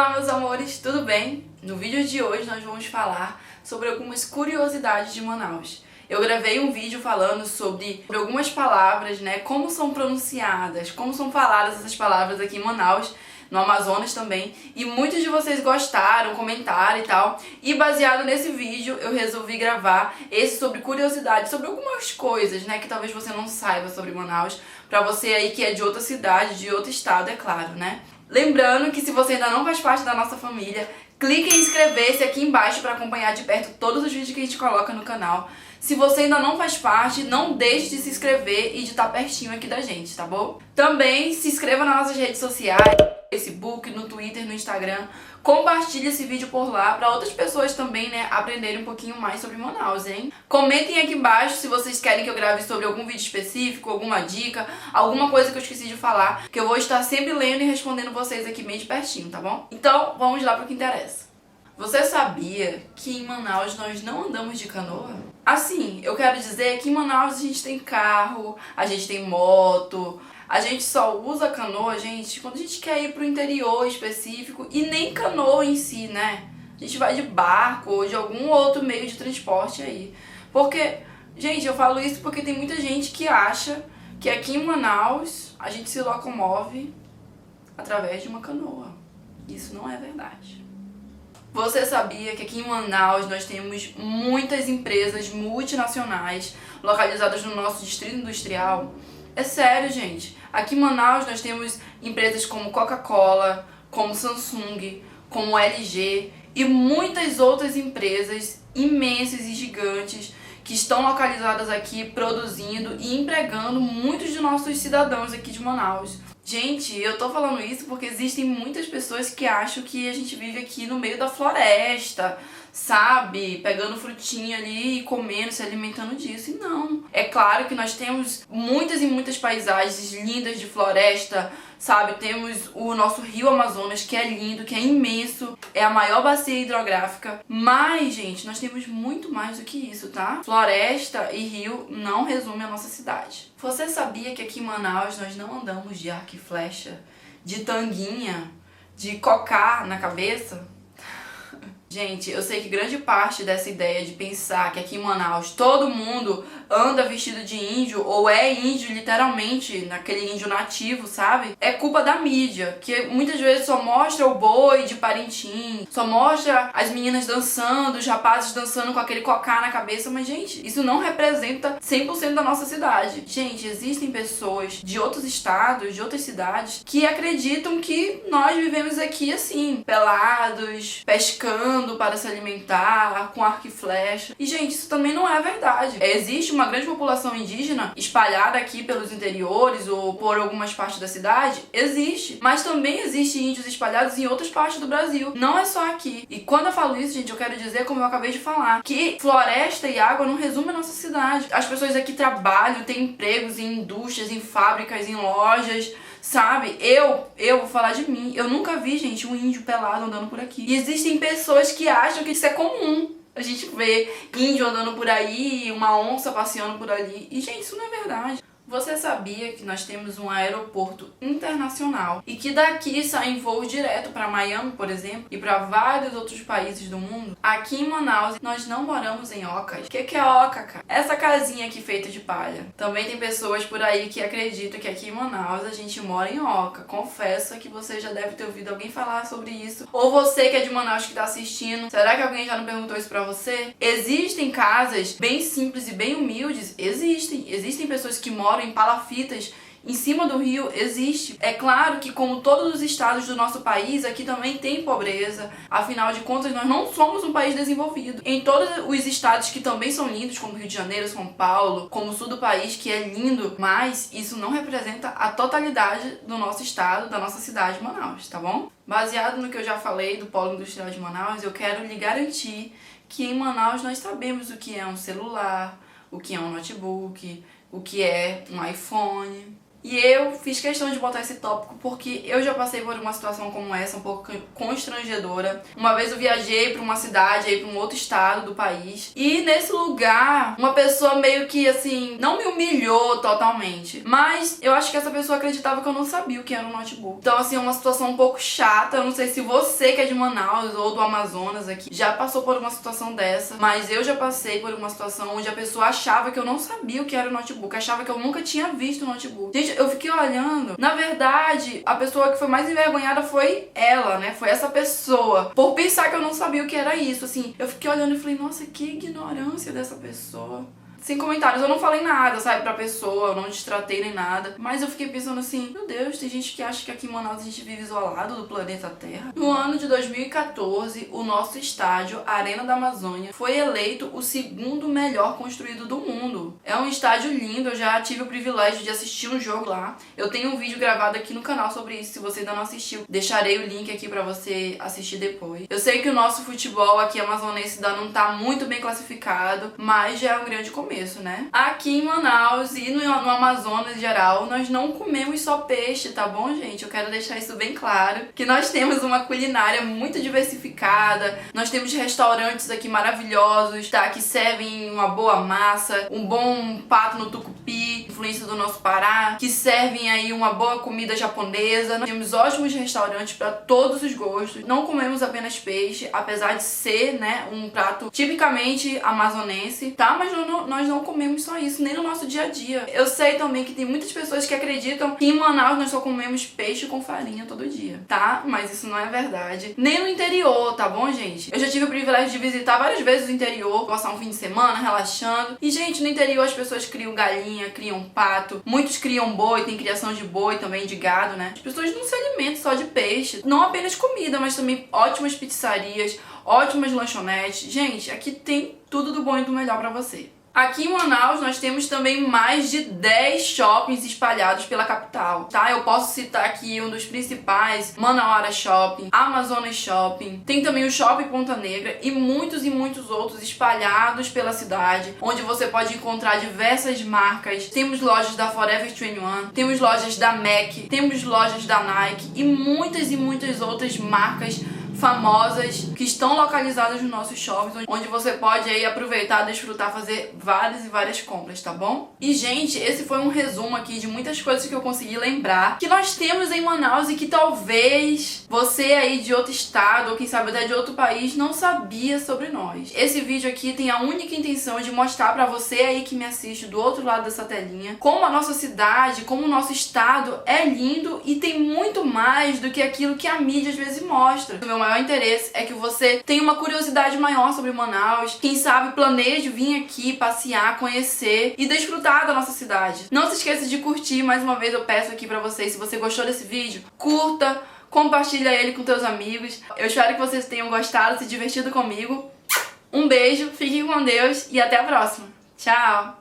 Olá meus amores, tudo bem? No vídeo de hoje nós vamos falar sobre algumas curiosidades de Manaus. Eu gravei um vídeo falando sobre algumas palavras, né, como são pronunciadas, como são faladas essas palavras aqui em Manaus, no Amazonas também, e muitos de vocês gostaram, comentaram e tal, e baseado nesse vídeo eu resolvi gravar esse sobre curiosidades, sobre algumas coisas, né, que talvez você não saiba sobre Manaus, pra você aí que é de outra cidade, de outro estado, é claro, né. Lembrando que se você ainda não faz parte da nossa família, clique em inscrever-se aqui embaixo para acompanhar de perto todos os vídeos que a gente coloca no canal. Se você ainda não faz parte, não deixe de se inscrever e de estar pertinho aqui da gente, tá bom? Também se inscreva nas nossas redes sociais, no Facebook, no Twitter, no Instagram. Compartilhe esse vídeo por lá para outras pessoas também, né, aprenderem um pouquinho mais sobre Manaus, hein? Comentem aqui embaixo se vocês querem que eu grave sobre algum vídeo específico, alguma dica, alguma coisa que eu esqueci de falar, que eu vou estar sempre lendo e respondendo vocês aqui bem de pertinho, tá bom? Então, vamos lá pro que interessa. Você sabia que em Manaus nós não andamos de canoa? Assim, eu quero dizer que em Manaus a gente tem carro, a gente tem moto, a gente só usa canoa, gente, quando a gente quer ir pro interior específico, e nem canoa em si, né? A gente vai de barco ou de algum outro meio de transporte aí. Porque, gente, eu falo isso porque tem muita gente que acha que aqui em Manaus a gente se locomove através de uma canoa. Isso não é verdade. Você sabia que aqui em Manaus nós temos muitas empresas multinacionais localizadas no nosso distrito industrial? É sério, gente. Aqui em Manaus nós temos empresas como Coca-Cola, como Samsung, como LG e muitas outras empresas imensas e gigantes que estão localizadas aqui produzindo e empregando muitos de nossos cidadãos aqui de Manaus. Gente, eu tô falando isso porque existem muitas pessoas que acham que a gente vive aqui no meio da floresta, sabe? Pegando frutinha ali e comendo, se alimentando disso. E não. É claro que nós temos muitas e muitas paisagens lindas de floresta, sabe? Temos o nosso rio Amazonas, que é lindo, que é imenso, é a maior bacia hidrográfica. Mas, gente, nós temos muito mais do que isso, tá? Floresta e rio não resumem a nossa cidade. Você sabia que aqui em Manaus nós não andamos de arco e flecha, de tanguinha, de cocar na cabeça? Gente, eu sei que grande parte dessa ideia de pensar que aqui em Manaus todo mundo anda vestido de índio ou é índio literalmente, naquele índio nativo, sabe? É culpa da mídia, que muitas vezes só mostra o boi de Parintins, só mostra as meninas dançando, os rapazes dançando com aquele cocá na cabeça, mas gente, isso não representa 100% da nossa cidade. Gente, existem pessoas de outros estados, de outras cidades, que acreditam que nós vivemos aqui assim, pelados, pescando para se alimentar, com arco e flecha. E, gente, isso também não é verdade. Existe uma grande população indígena espalhada aqui pelos interiores ou por algumas partes da cidade? Existe. Mas também existem índios espalhados em outras partes do Brasil. Não é só aqui. E quando eu falo isso, gente, eu quero dizer, como eu acabei de falar, que floresta e água não resumem a nossa cidade. As pessoas aqui trabalham, têm empregos em indústrias, em fábricas, em lojas, sabe? Eu vou falar de mim. Eu nunca vi, gente, um índio pelado andando por aqui. E existem pessoas que acham que isso é comum. A gente vê índio andando por aí, uma onça passeando por ali. E, gente, isso não é verdade. Você sabia que nós temos um aeroporto internacional e que daqui saem voos direto para Miami, por exemplo, e para vários outros países do mundo? Aqui em Manaus, nós não moramos em ocas. O que é oca, cara? Essa casinha aqui feita de palha. Também tem pessoas por aí que acreditam que aqui em Manaus a gente mora em oca. Confesso que você já deve ter ouvido alguém falar sobre isso. Ou você que é de Manaus que tá assistindo, será que alguém já não perguntou isso pra você? Existem casas bem simples e bem humildes? Existem pessoas que moram em palafitas em cima do rio, existe. É claro que, como todos os estados do nosso país, aqui também tem pobreza. Afinal de contas, nós não somos um país desenvolvido. Em todos os estados que também são lindos, como Rio de Janeiro, São Paulo, como o sul do país, que é lindo, mas isso não representa a totalidade do nosso estado, da nossa cidade, Manaus, tá bom? Baseado no que eu já falei do Polo Industrial de Manaus, eu quero lhe garantir que em Manaus nós sabemos o que é um celular, o que é um notebook, o que é um iPhone. E eu fiz questão de botar esse tópico porque eu já passei por uma situação como essa, um pouco constrangedora. Uma vez eu viajei pra uma cidade, aí pra um outro estado do país, e nesse lugar, uma pessoa meio que assim, não me humilhou totalmente, mas eu acho que essa pessoa acreditava que eu não sabia o que era um notebook. Então assim, é uma situação um pouco chata. Eu não sei se você que é de Manaus ou do Amazonas aqui já passou por uma situação dessa, mas eu já passei por uma situação onde a pessoa achava que eu não sabia o que era o notebook, achava que eu nunca tinha visto o notebook. Gente, eu fiquei olhando. Na verdade, a pessoa que foi mais envergonhada foi ela, né? Foi essa pessoa. Por pensar que eu não sabia o que era isso. Assim, eu fiquei olhando e falei, nossa, que ignorância dessa pessoa. Sem comentários, eu não falei nada, sabe, pra pessoa, eu não destratei nem nada. Mas eu fiquei pensando assim, meu Deus, tem gente que acha que aqui em Manaus a gente vive isolado do planeta Terra. No ano de 2014, o nosso estádio, Arena da Amazônia, foi eleito o segundo melhor construído do mundo. É um estádio lindo, eu já tive o privilégio de assistir um jogo lá. Eu tenho um vídeo gravado aqui no canal sobre isso, se você ainda não assistiu. Deixarei o link aqui pra você assistir depois. Eu sei que o nosso futebol aqui amazonense ainda não tá muito bem classificado, mas já é um grande começo, né? Aqui em Manaus e no Amazonas em geral, nós não comemos só peixe, tá bom, gente? Eu quero deixar isso bem claro, que nós temos uma culinária muito diversificada, nós temos restaurantes aqui maravilhosos, tá? Que servem uma boa massa, um bom pato no tucupi, influência do nosso Pará, que servem aí uma boa comida japonesa. Nós temos ótimos restaurantes para todos os gostos. Não comemos apenas peixe, apesar de ser, né, um prato tipicamente amazonense, tá? Mas nós não comemos só isso, nem no nosso dia a dia. Eu sei também que tem muitas pessoas que acreditam que em Manaus nós só comemos peixe com farinha todo dia, tá? Mas isso não é verdade. Nem no interior, tá bom, gente? Eu já tive o privilégio de visitar várias vezes o interior, passar um fim de semana relaxando. E, gente, no interior as pessoas criam galinha, criam pato, muitos criam boi, tem criação de boi também, de gado, né? As pessoas não se alimentam só de peixe. Não apenas comida, mas também ótimas pizzarias, ótimas lanchonetes. Gente, aqui tem tudo do bom e do melhor pra você. Aqui em Manaus nós temos também mais de 10 shoppings espalhados pela capital, tá? Eu posso citar aqui um dos principais, Manauara Shopping, Amazonas Shopping, tem também o Shopping Ponta Negra e muitos outros espalhados pela cidade, onde você pode encontrar diversas marcas. Temos lojas da Forever 21, temos lojas da MAC, temos lojas da Nike e muitas outras marcas famosas que estão localizadas nos nossos shoppings, onde você pode aí aproveitar, desfrutar, fazer várias compras, tá bom? E, gente, esse foi um resumo aqui de muitas coisas que eu consegui lembrar que nós temos em Manaus e que talvez você aí de outro estado ou quem sabe até de outro país não sabia sobre nós. Esse vídeo aqui tem a única intenção de mostrar pra você aí que me assiste do outro lado dessa telinha como a nossa cidade, como o nosso estado é lindo e tem muito mais do que aquilo que a mídia às vezes mostra. O meu maior interesse é que você tenha uma curiosidade maior sobre Manaus, quem sabe planeje vir aqui passear, conhecer e desfrutar da nossa cidade. Não se esqueça de curtir, mais uma vez eu peço aqui pra vocês, se você gostou desse vídeo, curta, compartilha ele com teus amigos. Eu espero que vocês tenham gostado, se divertido comigo. Um beijo, fiquem com Deus e até a próxima. Tchau!